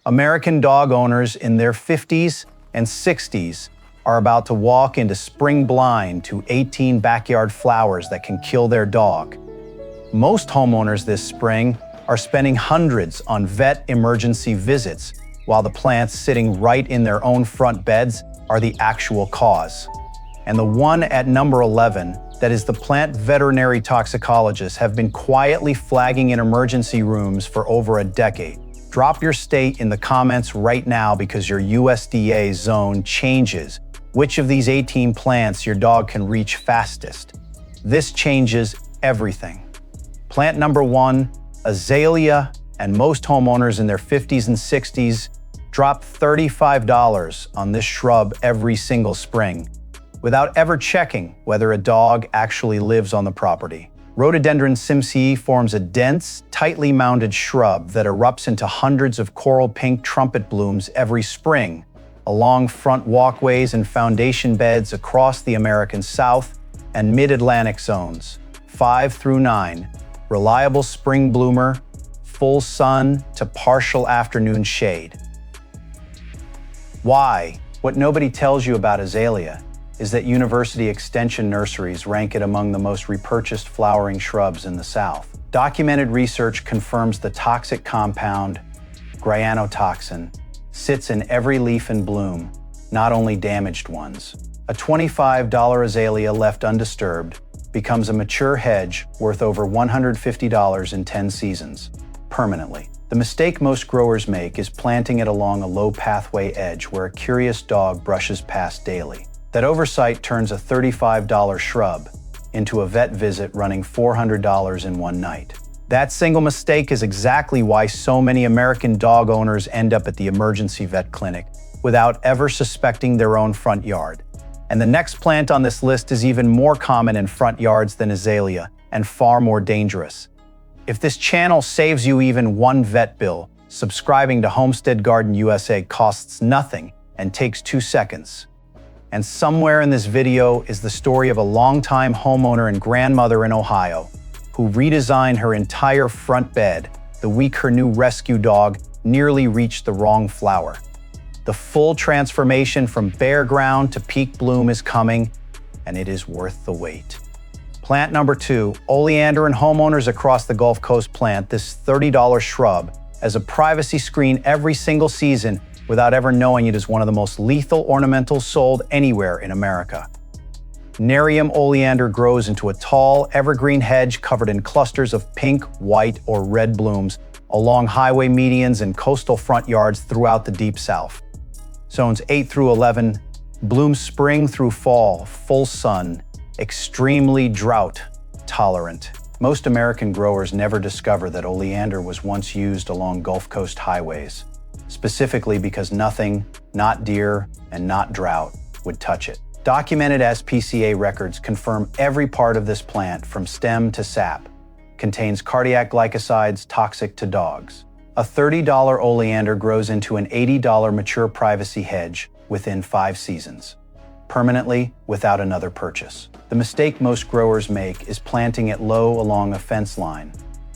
American dog owners in their 50s and 60s are about to walk into spring blind to 18 backyard flowers that can kill their dog. Most homeowners this spring are spending hundreds on vet emergency visits, while the plants sitting right in their own front beds are the actual cause. And the one at number 11, that is the plant veterinary toxicologists, have been quietly flagging in emergency rooms for over a decade. Drop your state in the comments right now because your USDA zone changes which of these 18 plants your dog can reach fastest. This changes everything. Plant number 1, azalea, and most homeowners in their 50s and 60s drop $35 on this shrub every single spring, without ever checking whether a dog actually lives on the property. Rhododendron simsii forms a dense, tightly mounded shrub that erupts into hundreds of coral pink trumpet blooms every spring, along front walkways and foundation beds across the American South and Mid-Atlantic zones. 5 through 9, reliable spring bloomer, full sun to partial afternoon shade. Why? What nobody tells you about azalea is that university extension nurseries rank it among the most repurchased flowering shrubs in the South. Documented research confirms the toxic compound, gyanotoxin, sits in every leaf and bloom, not only damaged ones. A $25 azalea left undisturbed becomes a mature hedge worth over $150 in 10 seasons, permanently. The mistake most growers make is planting it along a low pathway edge where a curious dog brushes past daily. That oversight turns a $35 shrub into a vet visit running $400 in one night. That single mistake is exactly why so many American dog owners end up at the emergency vet clinic without ever suspecting their own front yard. And the next plant on this list is even more common in front yards than azalea and far more dangerous. If this channel saves you even one vet bill, subscribing to Homestead Garden USA costs nothing and takes 2 seconds. And somewhere in this video is the story of a longtime homeowner and grandmother in Ohio who redesigned her entire front bed the week her new rescue dog nearly reached the wrong flower. The full transformation from bare ground to peak bloom is coming, and it is worth the wait. Plant number 2, oleander, and homeowners across the Gulf Coast plant this $30 shrub as a privacy screen every single season without ever knowing it is one of the most lethal ornamentals sold anywhere in America. Nerium oleander grows into a tall, evergreen hedge covered in clusters of pink, white, or red blooms along highway medians and coastal front yards throughout the Deep South. Zones 8 through 11 bloom spring through fall, full sun, extremely drought tolerant. Most American growers never discover that oleander was once used along Gulf Coast highways, specifically because nothing, not deer, and not drought, would touch it. Documented SPCA records confirm every part of this plant, from stem to sap, contains cardiac glycosides toxic to dogs. A $30 oleander grows into an $80 mature privacy hedge within 5 seasons, permanently without another purchase. The mistake most growers make is planting it low along a fence line.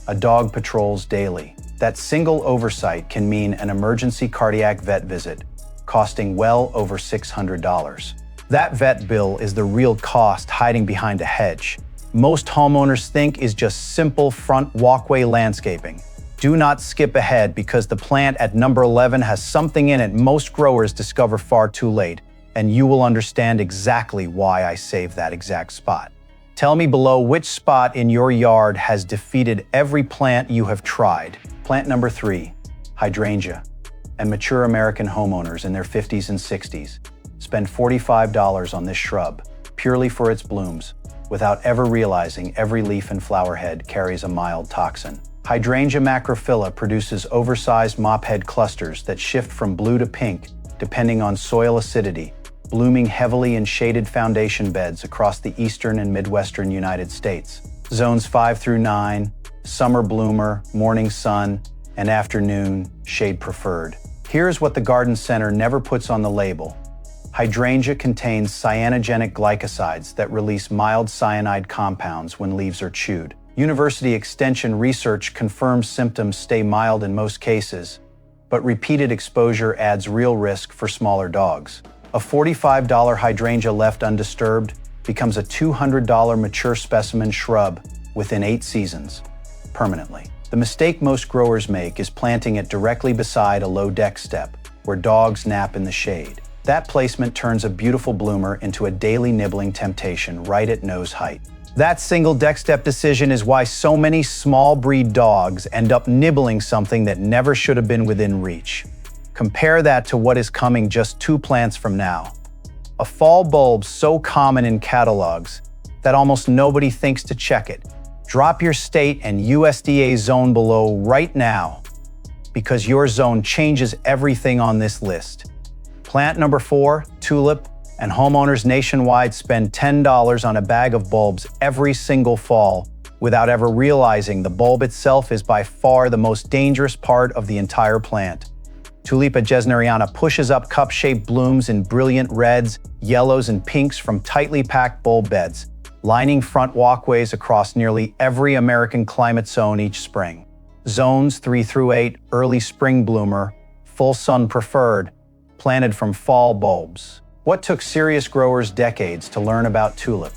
A dog patrols daily. That single oversight can mean an emergency cardiac vet visit, costing well over $600. That vet bill is the real cost hiding behind a hedge. Most homeowners think is just simple front walkway landscaping. Do not skip ahead because the plant at number 11 has something in it most growers discover far too late, and you will understand exactly why I saved that exact spot. Tell me below which spot in your yard has defeated every plant you have tried. Plant number 3, hydrangea, and mature American homeowners in their 50s and 60s spend $45 on this shrub purely for its blooms, without ever realizing every leaf and flower head carries a mild toxin. Hydrangea macrophylla produces oversized mophead clusters that shift from blue to pink depending on soil acidity, blooming heavily in shaded foundation beds across the eastern and midwestern United States. Zones 5 through 9, summer bloomer, morning sun, and afternoon shade preferred. Here's what the garden center never puts on the label. Hydrangea contains cyanogenic glycosides that release mild cyanide compounds when leaves are chewed. University extension research confirms symptoms stay mild in most cases, but repeated exposure adds real risk for smaller dogs. A $45 hydrangea left undisturbed becomes a $200 mature specimen shrub within 8 seasons, permanently. The mistake most growers make is planting it directly beside a low deck step, where dogs nap in the shade. That placement turns a beautiful bloomer into a daily nibbling temptation right at nose height. That single deck step decision is why so many small breed dogs end up nibbling something that never should have been within reach. Compare that to what is coming just 2 plants from now. A fall bulb so common in catalogs that almost nobody thinks to check it. Drop your state and USDA zone below right now, because your zone changes everything on this list. Plant number 4, tulip, and homeowners nationwide spend $10 on a bag of bulbs every single fall without ever realizing the bulb itself is by far the most dangerous part of the entire plant. Tulipa jesneriana pushes up cup-shaped blooms in brilliant reds, yellows, and pinks from tightly packed bulb beds, lining front walkways across nearly every American climate zone each spring. Zones 3 through 8, early spring bloomer, full sun preferred, planted from fall bulbs. What took serious growers decades to learn about tulip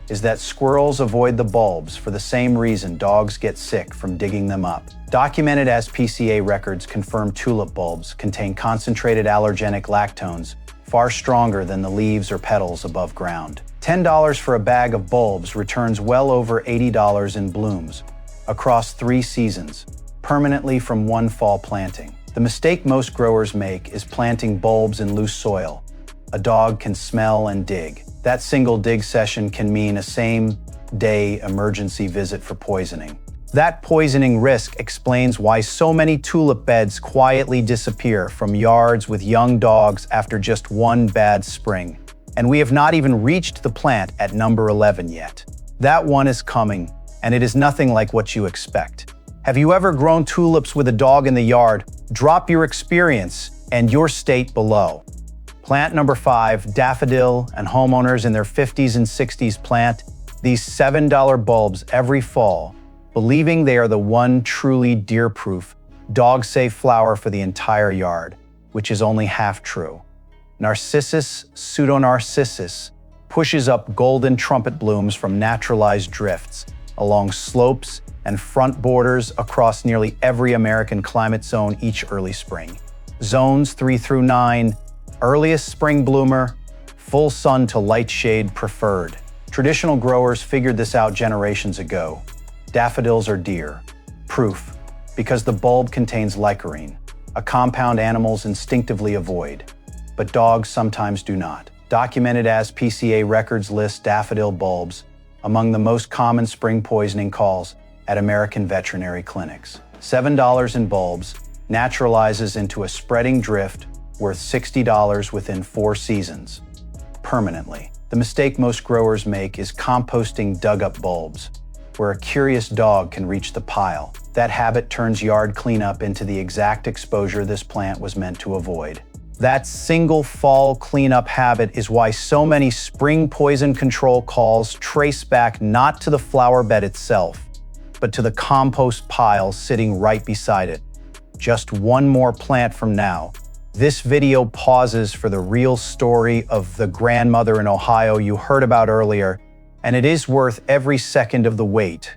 is that squirrels avoid the bulbs for the same reason dogs get sick from digging them up. Documented as PCA records confirm tulip bulbs contain concentrated allergenic lactones far stronger than the leaves or petals above ground. $10 for a bag of bulbs returns well over $80 in blooms across 3 seasons, permanently from one fall planting. The mistake most growers make is planting bulbs in loose soil. A dog can smell and dig. That single dig session can mean a same-day emergency visit for poisoning. That poisoning risk explains why so many tulip beds quietly disappear from yards with young dogs after just one bad spring. And we have not even reached the plant at number 11 yet. That one is coming, and it is nothing like what you expect. Have you ever grown tulips with a dog in the yard? Drop your experience and your state below. Plant number 5, daffodil, and homeowners in their 50s and 60s plant these $7 bulbs every fall, believing they are the one truly deer-proof, dog-safe flower for the entire yard, which is only half true. Narcissus pseudonarcissus pushes up golden trumpet blooms from naturalized drifts along slopes and front borders across nearly every American climate zone each early spring. Zones 3 through 9, earliest spring bloomer, full sun to light shade preferred. Traditional growers figured this out generations ago. Daffodils are deer-proof because the bulb contains licorine, a compound animals instinctively avoid, but dogs sometimes do not. Documented as PCA records list daffodil bulbs among the most common spring poisoning calls at American veterinary clinics. $7 in bulbs naturalizes into a spreading drift worth $60 within 4 seasons, permanently. The mistake most growers make is composting dug-up bulbs, where a curious dog can reach the pile. That habit turns yard cleanup into the exact exposure this plant was meant to avoid. That single fall cleanup habit is why so many spring poison control calls trace back not to the flower bed itself, but to the compost pile sitting right beside it. Just one more plant from now, this video pauses for the real story of the grandmother in Ohio you heard about earlier, and it is worth every second of the wait.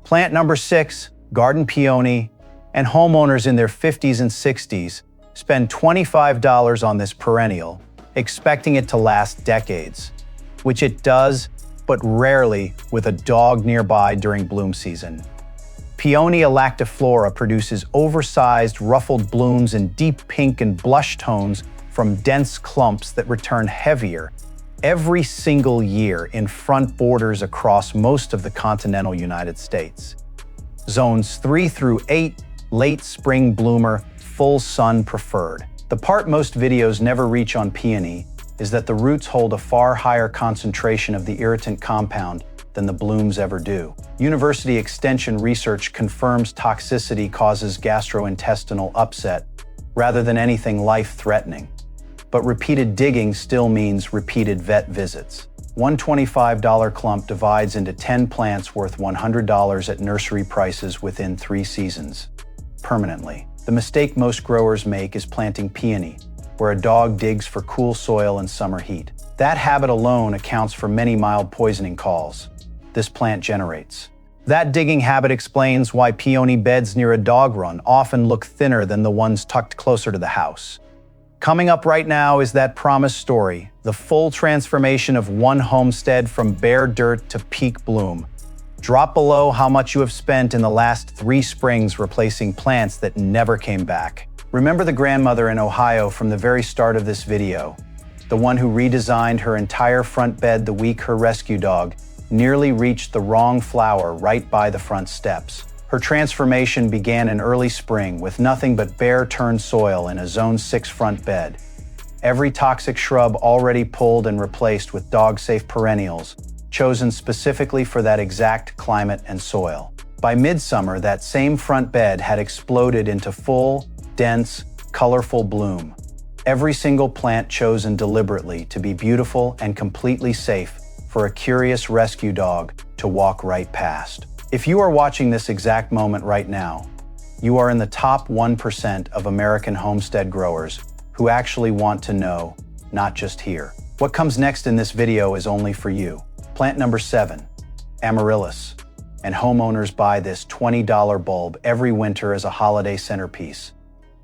Plant number 6, garden peony, and homeowners in their 50s and 60s spend $25 on this perennial, expecting it to last decades, which it does, but rarely with a dog nearby during bloom season. Peonia lactiflora produces oversized, ruffled blooms in deep pink and blush tones from dense clumps that return heavier every single year in front borders across most of the continental United States. Zones 3 through 8, late spring bloomer, full sun preferred. The part most videos never reach on peony is that the roots hold a far higher concentration of the irritant compound than the blooms ever do. University extension research confirms toxicity causes gastrointestinal upset rather than anything life-threatening. But repeated digging still means repeated vet visits. One $25 clump divides into 10 plants worth $100 at nursery prices within 3 seasons, permanently. The mistake most growers make is planting peony, where a dog digs for cool soil and summer heat. That habit alone accounts for many mild poisoning calls this plant generates. That digging habit explains why peony beds near a dog run often look thinner than the ones tucked closer to the house. Coming up right now is that promised story, the full transformation of one homestead from bare dirt to peak bloom. Drop below how much you have spent in the last 3 springs replacing plants that never came back. Remember the grandmother in Ohio from the very start of this video, the one who redesigned her entire front bed the week her rescue dog nearly reached the wrong flower right by the front steps. Her transformation began in early spring with nothing but bare turned soil in a Zone 6 front bed. Every toxic shrub already pulled and replaced with dog-safe perennials, chosen specifically for that exact climate and soil. By midsummer, that same front bed had exploded into full, dense, colorful bloom. Every single plant chosen deliberately to be beautiful and completely safe for a curious rescue dog to walk right past. If you are watching this exact moment right now, you are in the top 1% of American homestead growers who actually want to know, not just hear. What comes next in this video is only for you. Plant number 7, Amaryllis. And homeowners buy this $20 bulb every winter as a holiday centerpiece,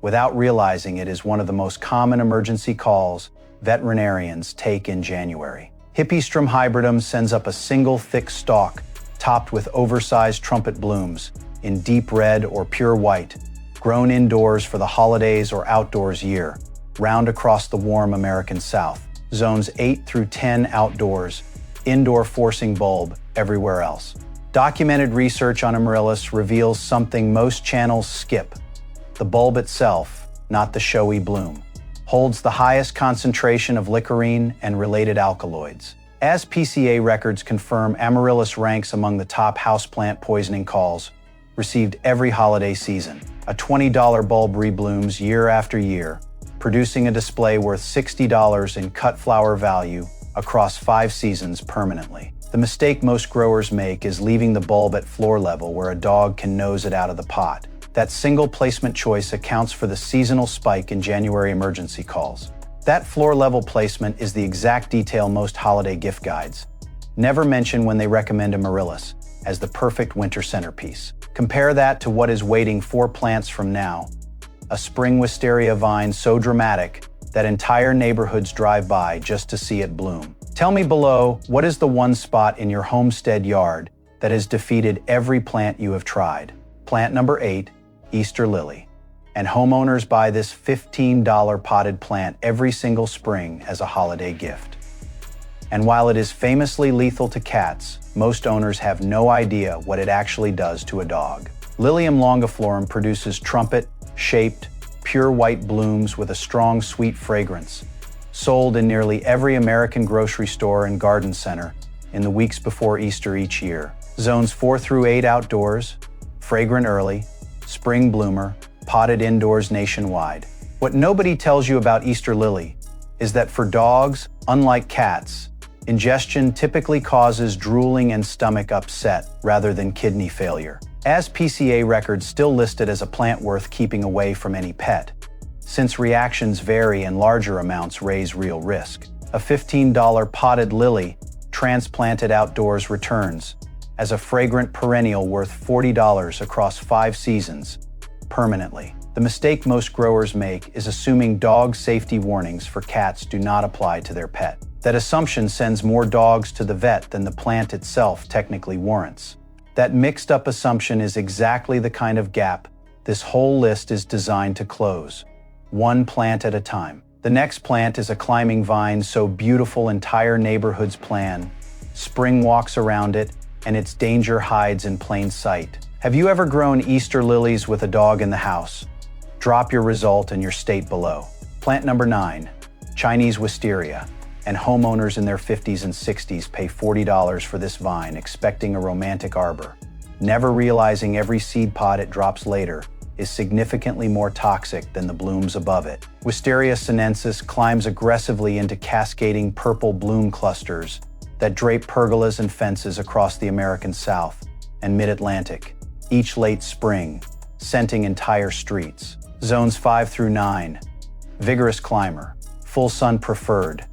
without realizing it is one of the most common emergency calls veterinarians take in January. Hippeastrum hybridum sends up a single thick stalk topped with oversized trumpet blooms in deep red or pure white, grown indoors for the holidays or outdoors year, round across the warm American South. Zones 8 through 10 outdoors, indoor forcing bulb everywhere else. Documented research on amaryllis reveals something most channels skip. The bulb itself, not the showy bloom, holds the highest concentration of licorine and related alkaloids. As PCA records confirm, amaryllis ranks among the top houseplant poisoning calls received every holiday season. A $20 bulb reblooms year after year, producing a display worth $60 in cut flower value across 5 seasons permanently. The mistake most growers make is leaving the bulb at floor level where a dog can nose it out of the pot. That single placement choice accounts for the seasonal spike in January emergency calls. That floor-level placement is the exact detail most holiday gift guides never mention when they recommend amaryllis as the perfect winter centerpiece. Compare that to what is waiting 4 plants from now, a spring wisteria vine so dramatic that entire neighborhoods drive by just to see it bloom. Tell me below, what is the one spot in your homestead yard that has defeated every plant you have tried? Plant number 8, Easter lily. And homeowners buy this $15 potted plant every single spring as a holiday gift. And while it is famously lethal to cats, most owners have no idea what it actually does to a dog. Lilium longiflorum produces trumpet-shaped, pure white blooms with a strong, sweet fragrance, sold in nearly every American grocery store and garden center in the weeks before Easter each year. Zones 4 through 8 outdoors, fragrant early, spring bloomer, potted indoors nationwide. What nobody tells you about Easter lily is that for dogs, unlike cats, ingestion typically causes drooling and stomach upset rather than kidney failure. As PCA records still list it as a plant worth keeping away from any pet, since reactions vary and larger amounts raise real risk. A $15 potted lily transplanted outdoors returns as a fragrant perennial worth $40 across 5 seasons, permanently. The mistake most growers make is assuming dog safety warnings for cats do not apply to their pet. That assumption sends more dogs to the vet than the plant itself technically warrants. That mixed-up assumption is exactly the kind of gap this whole list is designed to close, one plant at a time. The next plant is a climbing vine so beautiful entire neighborhoods plan. Spring walks around it, and its danger hides in plain sight. Have you ever grown Easter lilies with a dog in the house? Drop your result and your state below. Plant number 9, Chinese wisteria. And homeowners in their 50s and 60s pay $40 for this vine, expecting a romantic arbor, never realizing every seed pod it drops later is significantly more toxic than the blooms above it. Wisteria sinensis climbs aggressively into cascading purple bloom clusters that drape pergolas and fences across the American South and Mid-Atlantic, each late spring, scenting entire streets. Zones 5 through 9. Vigorous climber. Full sun preferred.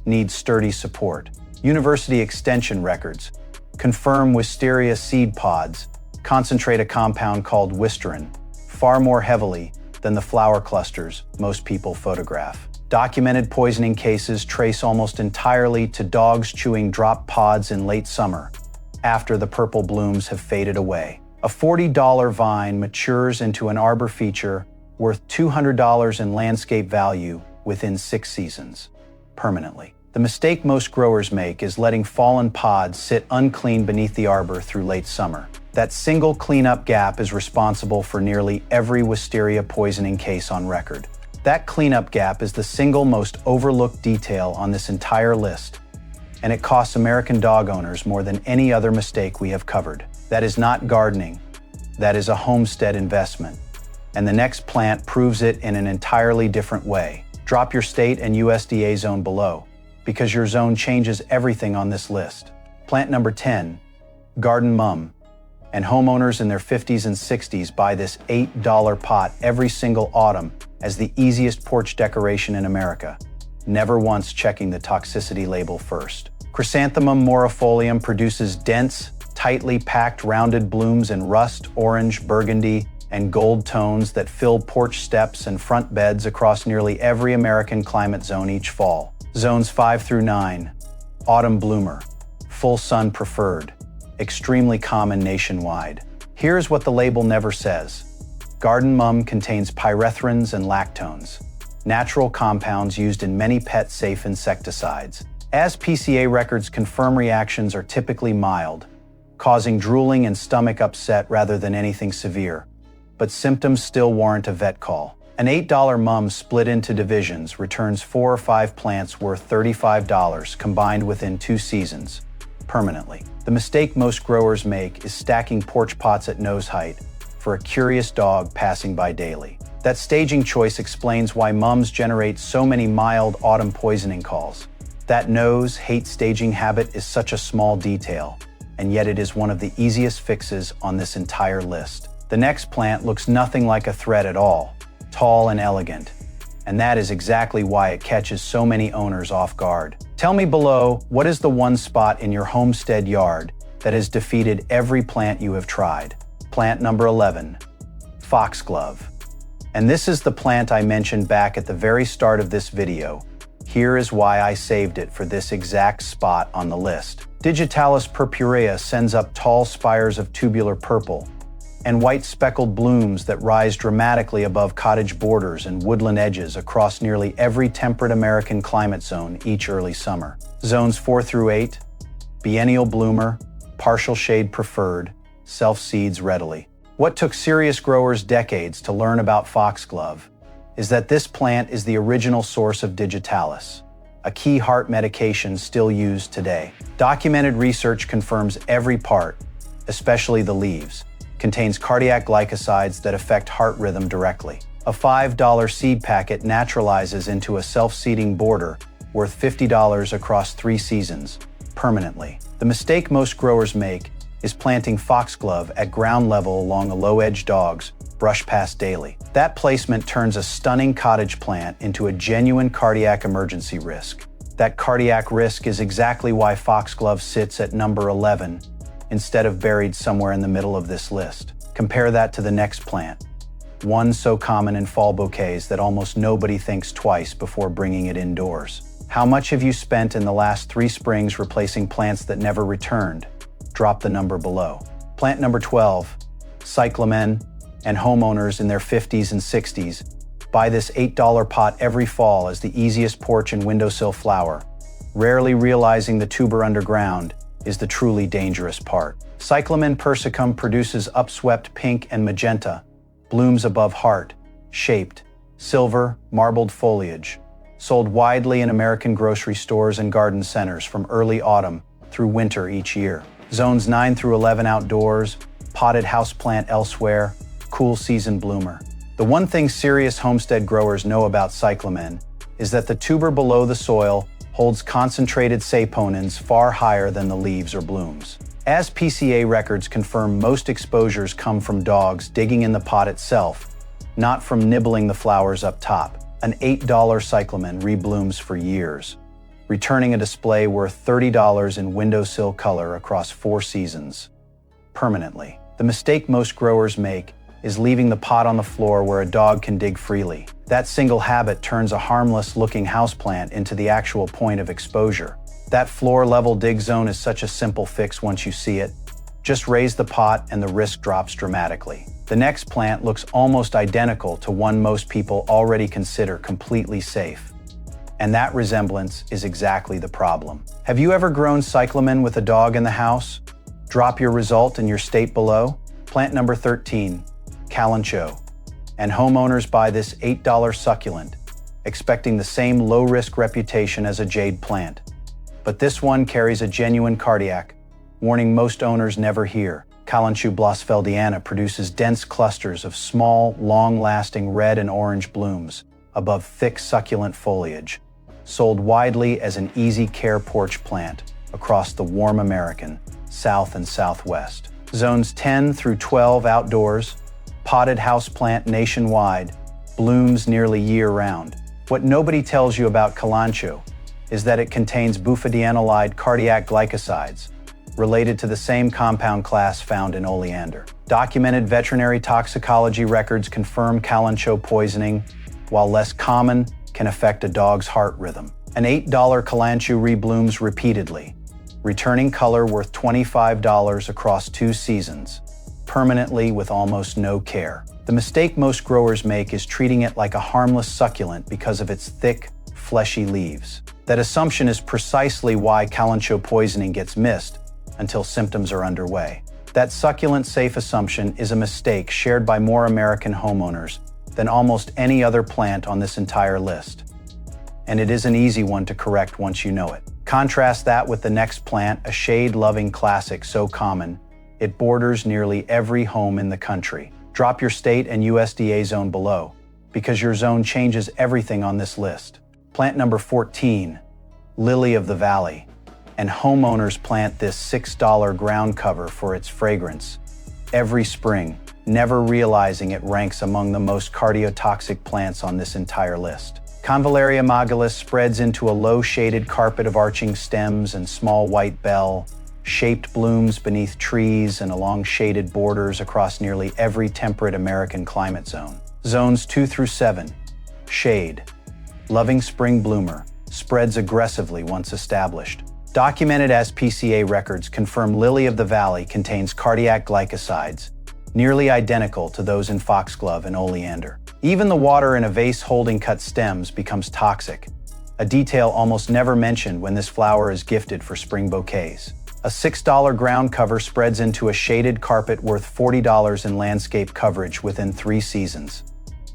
Needs sturdy support. University extension records confirm wisteria seed pods concentrate a compound called wisterin far more heavily than the flower clusters most people photograph. Documented poisoning cases trace almost entirely to dogs chewing drop pods in late summer, after the purple blooms have faded away. A $40 vine matures into an arbor feature worth $200 in landscape value within 6 seasons, permanently. The mistake most growers make is letting fallen pods sit unclean beneath the arbor through late summer. That single cleanup gap is responsible for nearly every wisteria poisoning case on record. That cleanup gap is the single most overlooked detail on this entire list, and it costs American dog owners more than any other mistake we have covered. That is not gardening. That is a homestead investment. And the next plant proves it in an entirely different way. Drop your state and USDA zone below, because your zone changes everything on this list. Plant number 10, garden mum. And homeowners in their 50s and 60s buy this $8 pot every single autumn as the easiest porch decoration in America, never once checking the toxicity label first. Chrysanthemum morifolium produces dense, tightly packed rounded blooms in rust, orange, burgundy, and gold tones that fill porch steps and front beds across nearly every American climate zone each fall. Zones 5 through 9, autumn bloomer, full sun preferred, extremely common nationwide. Here's what the label never says. Garden mum contains pyrethrins and lactones, natural compounds used in many pet-safe insecticides. As PCA records confirm, reactions are typically mild, causing drooling and stomach upset rather than anything severe, but symptoms still warrant a vet call. An $8 mum split into divisions returns 4 or 5 plants worth $35 combined within 2 seasons, permanently. The mistake most growers make is stacking porch pots at nose height for a curious dog passing by daily. That staging choice explains why mums generate so many mild autumn poisoning calls. That nose hate staging habit is such a small detail, and yet it is one of the easiest fixes on this entire list. The next plant looks nothing like a threat at all, tall and elegant, and that is exactly why it catches so many owners off guard. Tell me below, what is the one spot in your homestead yard that has defeated every plant you have tried? Plant number 11, foxglove. And this is the plant I mentioned back at the very start of this video. Here is why I saved it for this exact spot on the list. Digitalis purpurea sends up tall spires of tubular purple and white speckled blooms that rise dramatically above cottage borders and woodland edges across nearly every temperate American climate zone each early summer. Zones 4 through 8, biennial bloomer, partial shade preferred, self-seeds readily. What took serious growers decades to learn about foxglove is that this plant is the original source of digitalis, a key heart medication still used today. Documented research confirms every part, especially the leaves, contains cardiac glycosides that affect heart rhythm directly. A $5 seed packet naturalizes into a self-seeding border worth $50 across 3 seasons, permanently. The mistake most growers make is planting foxglove at ground level along a low-edge dogs brush past daily. That placement turns a stunning cottage plant into a genuine cardiac emergency risk. That cardiac risk is exactly why foxglove sits at number 11 instead of buried somewhere in the middle of this list. Compare that to the next plant, one so common in fall bouquets that almost nobody thinks twice before bringing it indoors. How much have you spent in the last 3 springs replacing plants that never returned? Drop the number below. Plant number 12, cyclamen, and homeowners in their 50s and 60s buy this $8 pot every fall as the easiest porch and windowsill flower, rarely realizing the tuber underground is the truly dangerous part. Cyclamen persicum produces upswept pink and magenta, blooms above heart, shaped, silver, marbled foliage, sold widely in American grocery stores and garden centers from early autumn through winter each year. Zones 9 through 11 outdoors, potted houseplant elsewhere, cool season bloomer. The one thing serious homestead growers know about cyclamen is that the tuber below the soil holds concentrated saponins far higher than the leaves or blooms. As PCA records confirm, most exposures come from dogs digging in the pot itself, not from nibbling the flowers up top. An $8 cyclamen reblooms for years, returning a display worth $30 in windowsill color across 4 seasons, permanently. The mistake most growers make is leaving the pot on the floor where a dog can dig freely. That single habit turns a harmless-looking houseplant into the actual point of exposure. That floor-level dig zone is such a simple fix once you see it. Just raise the pot and the risk drops dramatically. The next plant looks almost identical to one most people already consider completely safe. And that resemblance is exactly the problem. Have you ever grown cyclamen with a dog in the house? Drop your result in your state below. Plant number 13, Kalanchoe. And homeowners buy this $8 succulent, expecting the same low-risk reputation as a jade plant. But this one carries a genuine cardiac warning most owners never hear. Kalanchoe blossfeldiana produces dense clusters of small, long-lasting red and orange blooms above thick succulent foliage, sold widely as an easy care porch plant across the warm American South and Southwest. Zones 10 through 12 outdoors, potted houseplant nationwide, blooms nearly year-round. What nobody tells you about Kalanchoe is that it contains bufadienolide cardiac glycosides, related to the same compound class found in oleander. Documented veterinary toxicology records confirm Kalanchoe poisoning, while less common, can affect a dog's heart rhythm. An $8 Kalanchoe reblooms repeatedly, returning color worth $25 across 2 seasons, permanently with almost no care. The mistake most growers make is treating it like a harmless succulent because of its thick, fleshy leaves. That assumption is precisely why Kalanchoe poisoning gets missed until symptoms are underway. That succulent-safe assumption is a mistake shared by more American homeowners than almost any other plant on this entire list. And it is an easy one to correct once you know it. Contrast that with the next plant, a shade-loving classic so common, it borders nearly every home in the country. Drop your state and USDA zone below, because your zone changes everything on this list. Plant number 14, Lily of the Valley. And homeowners plant this $6 ground cover for its fragrance every spring, never realizing it ranks among the most cardiotoxic plants on this entire list. Convallaria magalis spreads into a low-shaded carpet of arching stems and small white bell, shaped blooms beneath trees and along shaded borders across nearly every temperate American climate zone. Zones 2 through 7, shade. Loving spring bloomer, spreads aggressively once established. Documented as PCA records confirm Lily of the Valley contains cardiac glycosides, nearly identical to those in foxglove and oleander. Even the water in a vase holding cut stems becomes toxic, a detail almost never mentioned when this flower is gifted for spring bouquets. A $6 ground cover spreads into a shaded carpet worth $40 in landscape coverage within 3 seasons,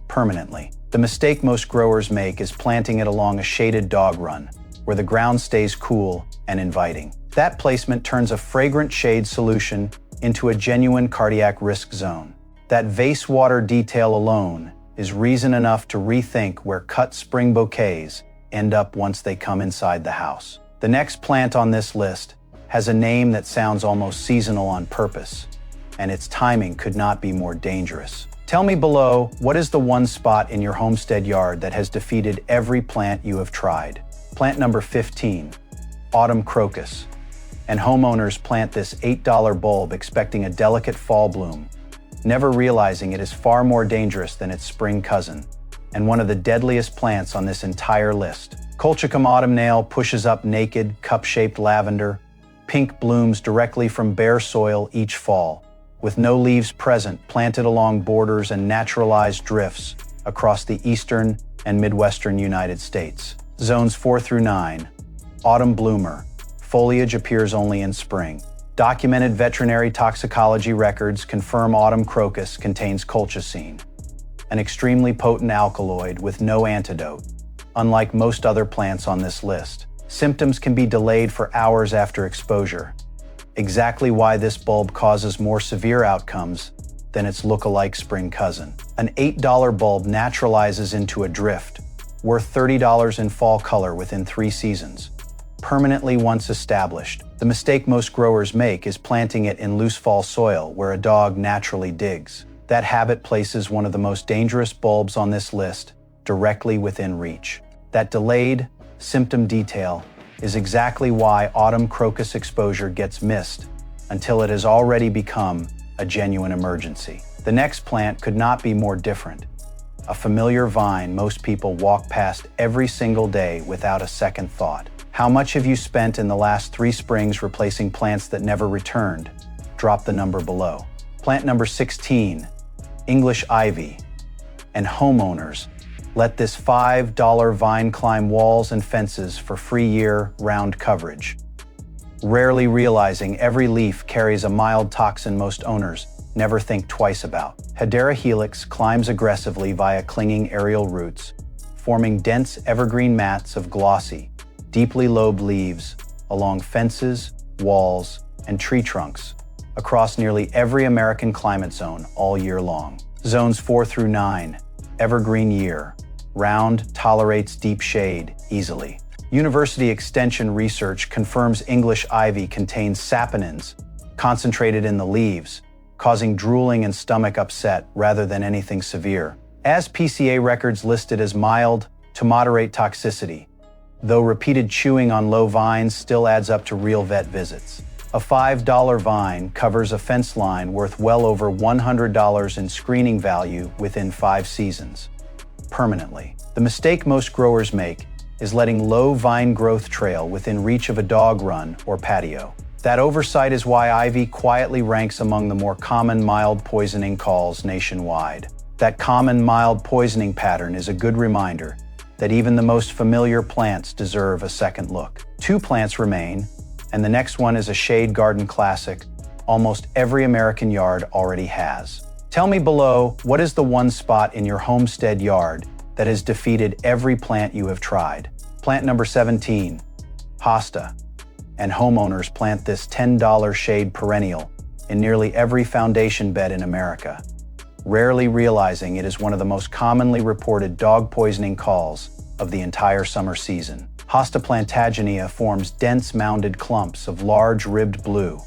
permanently. The mistake most growers make is planting it along a shaded dog run, where the ground stays cool and inviting. That placement turns a fragrant shade solution into a genuine cardiac risk zone. That vase water detail alone is reason enough to rethink where cut spring bouquets end up once they come inside the house. The next plant on this list has a name that sounds almost seasonal on purpose, and its timing could not be more dangerous. Tell me below, what is the one spot in your homestead yard that has defeated every plant you have tried? Plant number 15, autumn crocus. And homeowners plant this $8 bulb expecting a delicate fall bloom, never realizing it is far more dangerous than its spring cousin, and one of the deadliest plants on this entire list. Colchicum autumnale pushes up naked, cup-shaped lavender. Pink blooms directly from bare soil each fall, with no leaves present, planted along borders and naturalized drifts across the eastern and midwestern United States. Zones 4 through 9, autumn bloomer. Foliage appears only in spring. Documented veterinary toxicology records confirm autumn crocus contains colchicine, an extremely potent alkaloid with no antidote, unlike most other plants on this list. Symptoms can be delayed for hours after exposure, exactly why this bulb causes more severe outcomes than its look-alike spring cousin. An $8 bulb naturalizes into a drift, worth $30 in fall color within 3 seasons, permanently once established. The mistake most growers make is planting it in loose fall soil where a dog naturally digs. That habit places one of the most dangerous bulbs on this list directly within reach. That delayed symptom detail is exactly why autumn crocus exposure gets missed until it has already become a genuine emergency. The next plant could not be more different. A familiar vine most people walk past every single day without a second thought. How much have you spent in the last 3 springs replacing plants that never returned? Drop the number below. Plant number 16, English ivy. And homeowners, let this $5 vine climb walls and fences for free year-round coverage. Rarely realizing every leaf carries a mild toxin most owners never think twice about. Hedera helix climbs aggressively via clinging aerial roots, forming dense evergreen mats of glossy, deeply lobed leaves along fences, walls, and tree trunks across nearly every American climate zone all year long. Zones 4 through 9, evergreen year, round, tolerates deep shade easily. University extension research confirms English ivy contains saponins concentrated in the leaves, causing drooling and stomach upset rather than anything severe. As PCA records listed as mild to moderate toxicity, though repeated chewing on low vines still adds up to real vet visits. A $5 vine covers a fence line worth well over $100 in screening value within 5 seasons. Permanently. The mistake most growers make is letting low vine growth trail within reach of a dog run or patio. That oversight is why ivy quietly ranks among the more common mild poisoning calls nationwide. That common mild poisoning pattern is a good reminder that even the most familiar plants deserve a second look. 2 plants remain, and the next one is a shade garden classic almost every American yard already has. Tell me below, what is the one spot in your homestead yard that has defeated every plant you have tried? Plant number 17, hosta. And homeowners plant this $10 shade perennial in nearly every foundation bed in America, rarely realizing it is one of the most commonly reported dog poisoning calls of the entire summer season. Hosta plantaginea forms dense mounded clumps of large ribbed blue,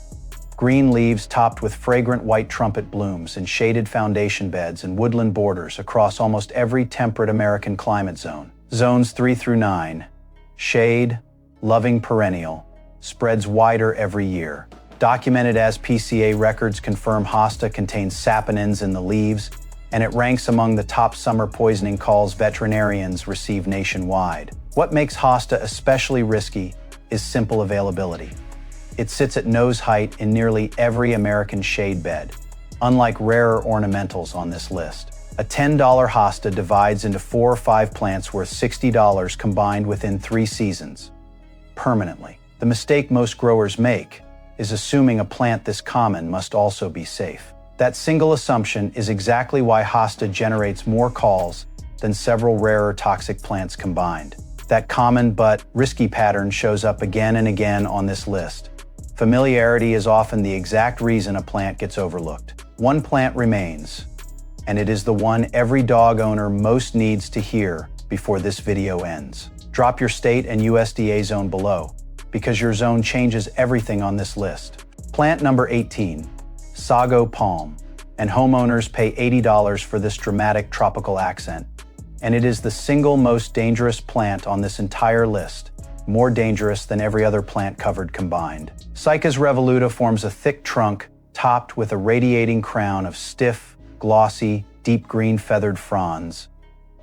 green leaves topped with fragrant white trumpet blooms in shaded foundation beds and woodland borders across almost every temperate American climate zone. Zones 3 through 9, shade, loving perennial, spreads wider every year. Documented as PCA records confirm hosta contains saponins in the leaves, and it ranks among the top summer poisoning calls veterinarians receive nationwide. What makes hosta especially risky is simple availability. It sits at nose height in nearly every American shade bed, unlike rarer ornamentals on this list. A $10 hosta divides into 4 or 5 plants worth $60 combined within 3 seasons, permanently. The mistake most growers make is assuming a plant this common must also be safe. That single assumption is exactly why hosta generates more calls than several rarer toxic plants combined. That common but risky pattern shows up again and again on this list. Familiarity is often the exact reason a plant gets overlooked. One plant remains, and it is the one every dog owner most needs to hear before this video ends. Drop your state and USDA zone below, because your zone changes everything on this list. Plant number 18, sago palm, and homeowners pay $80 for this dramatic tropical accent. And it is the single most dangerous plant on this entire list, more dangerous than every other plant covered combined. Cycas revoluta forms a thick trunk topped with a radiating crown of stiff, glossy, deep green feathered fronds,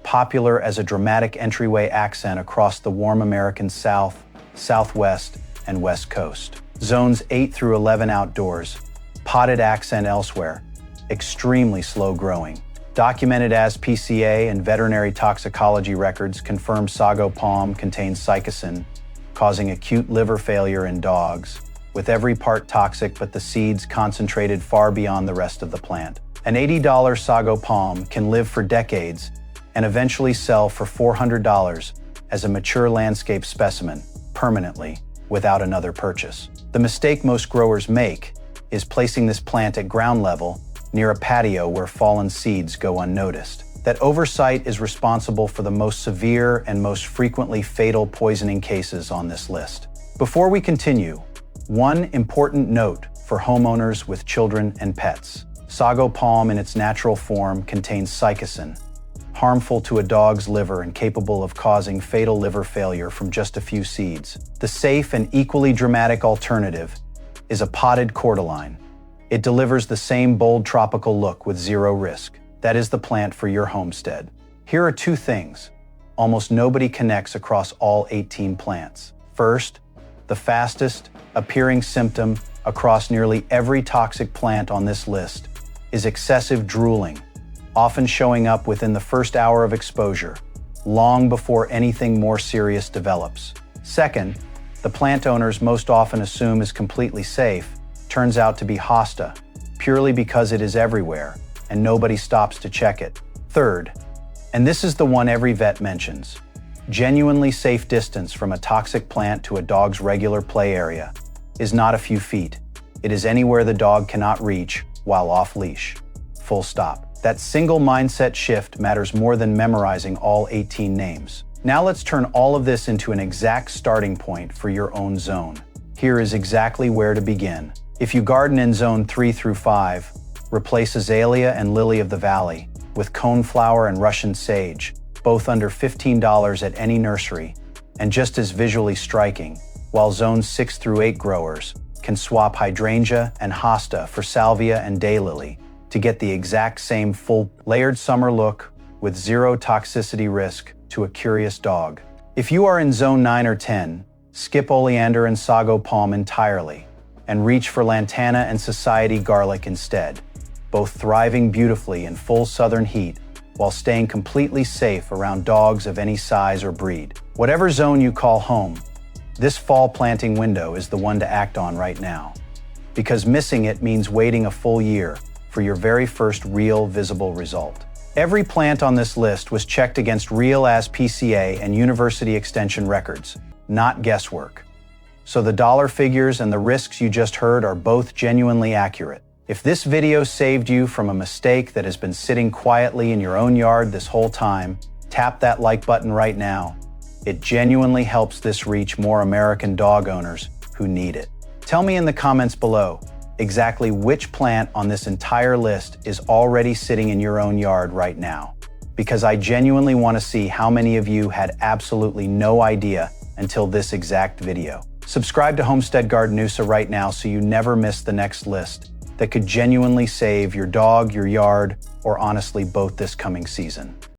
popular as a dramatic entryway accent across the warm American South, Southwest, and West Coast. Zones 8 through 11 outdoors, potted accent elsewhere, extremely slow growing. Documented as PCA and veterinary toxicology records confirm sago palm contains cycacin, causing acute liver failure in dogs, with every part toxic but the seeds concentrated far beyond the rest of the plant. An $80 sago palm can live for decades and eventually sell for $400 as a mature landscape specimen, permanently, without another purchase. The mistake most growers make is placing this plant at ground level near a patio where fallen seeds go unnoticed. That oversight is responsible for the most severe and most frequently fatal poisoning cases on this list. Before we continue, one important note for homeowners with children and pets. Sago palm in its natural form contains psychocin, harmful to a dog's liver and capable of causing fatal liver failure from just a few seeds. The safe and equally dramatic alternative is a potted cordyline. It delivers the same bold tropical look with zero risk. That is the plant for your homestead. Here are two things almost nobody connects across all 18 plants. First, the fastest appearing symptom across nearly every toxic plant on this list is excessive drooling, often showing up within the first hour of exposure, long before anything more serious develops. Second, the plant owners most often assume is completely safe turns out to be hosta, purely because it is everywhere and nobody stops to check it. Third, and this is the one every vet mentions, genuinely safe distance from a toxic plant to a dog's regular play area is not a few feet. It is anywhere the dog cannot reach while off leash. Full stop. That single mindset shift matters more than memorizing all 18 names. Now let's turn all of this into an exact starting point for your own zone. Here is exactly where to begin. If you garden in zone 3 through 5, replace azalea and lily of the valley with coneflower and Russian sage, both under $15 at any nursery, and just as visually striking, while zones 6 through 8 growers can swap hydrangea and hosta for salvia and daylily to get the exact same full layered summer look with zero toxicity risk to a curious dog. If you are in zone 9 or 10, skip oleander and sago palm entirely and reach for lantana and society garlic instead, both thriving beautifully in full southern heat while staying completely safe around dogs of any size or breed. Whatever zone you call home, this fall planting window is the one to act on right now, because missing it means waiting a full year for your very first real visible result. Every plant on this list was checked against real PCA and university extension records, not guesswork. So the dollar figures and the risks you just heard are both genuinely accurate. If this video saved you from a mistake that has been sitting quietly in your own yard this whole time, tap that like button right now. It genuinely helps this reach more American dog owners who need it. Tell me in the comments below exactly which plant on this entire list is already sitting in your own yard right now, because I genuinely want to see how many of you had absolutely no idea until this exact video. Subscribe to Homestead Garden right now so you never miss the next list that could genuinely save your dog, your yard, or honestly both this coming season.